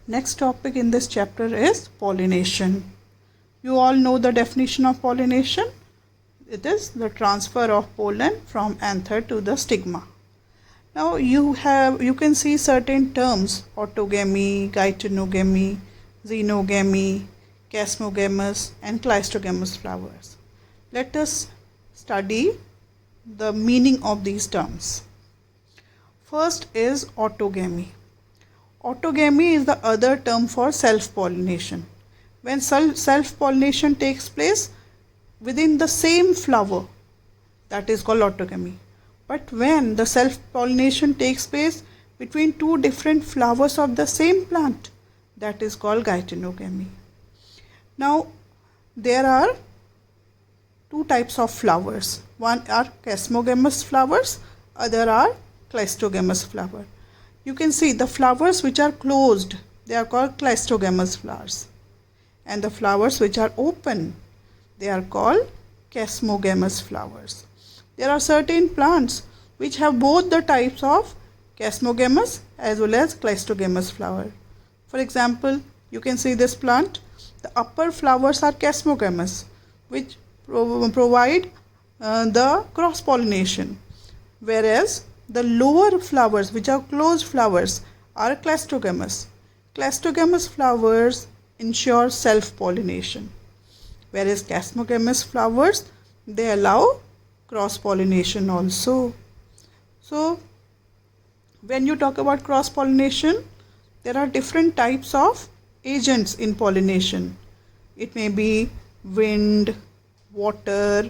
Next topic in this chapter is pollination. You all know the definition of pollination. It is the transfer of pollen from anther to the stigma. Now you can see certain terms: autogamy, geitonogamy, xenogamy, chasmogamous and cleistogamous flowers. Let us study the meaning of these terms. First is autogamy. Autogamy is the other term for self-pollination. When self-pollination takes place within the same flower, that is called autogamy. But when the self-pollination takes place between two different flowers of the same plant, that is called geitonogamy. Now, there are two types of flowers. One are chasmogamous flowers, other are cleistogamous flower. You can see the flowers which are closed, they are called cleistogamous flowers. And the flowers which are open, they are called chasmogamous flowers. There are certain plants which have both the types of chasmogamous as well as cleistogamous flower. For example, you can see this plant. The upper flowers are chasmogamous, which provide the cross pollination, whereas the lower flowers, which are closed flowers, are cleistogamous. Cleistogamous flowers ensure self-pollination, whereas chasmogamous flowers, they allow cross-pollination also. So, when you talk about cross-pollination, there are different types of agents in pollination. It may be wind, water,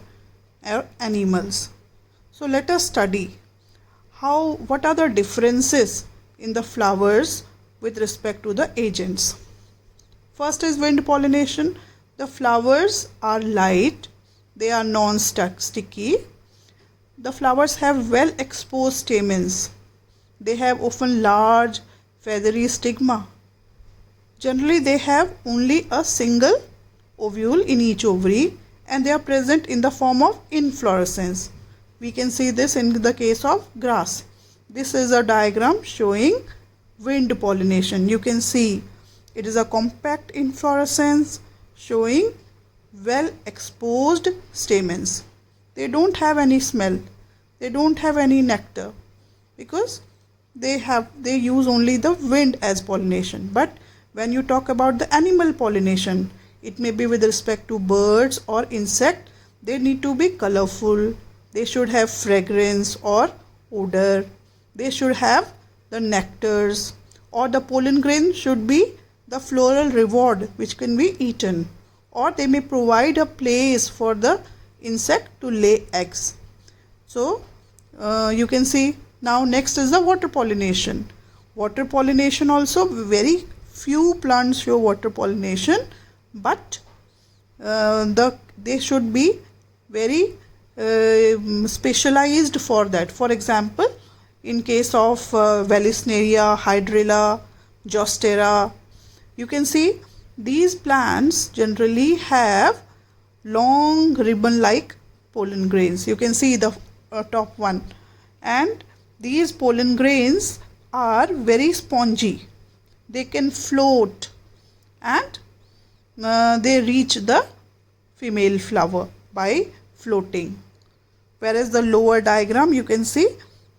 or animals. So, let us study what are the differences in the flowers with respect to the agents. First is wind pollination. The flowers are light, they are non-sticky. The flowers have well exposed stamens. They have often large feathery stigma. Generally, they have only a single ovule in each ovary and they are present in the form of inflorescence. We can see this in the case of grass. This is a diagram showing wind pollination. You can see it is a compact inflorescence showing well exposed stamens. They don't have any smell. They don't have any nectar because they use only the wind as pollination. But when you talk about the animal pollination, it may be with respect to birds or insect, they need to be colorful. They should have fragrance or odor. They should have the nectars, or the pollen grain should be the floral reward which can be eaten, or they may provide a place for the insect to lay eggs. So you can see now next is the water pollination. Water pollination also, very few plants show water pollination, but they should be very specialized for that. For example, in case of Vallisneria, Hydrilla, Jostera, you can see these plants generally have long ribbon-like pollen grains. You can see the top one, and these pollen grains are very spongy. They can float and they reach the female flower by floating. Whereas the lower diagram, you can see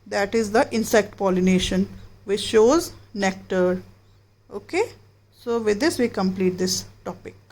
that is the insect pollination, which shows nectar. Okay, so with this we complete this topic.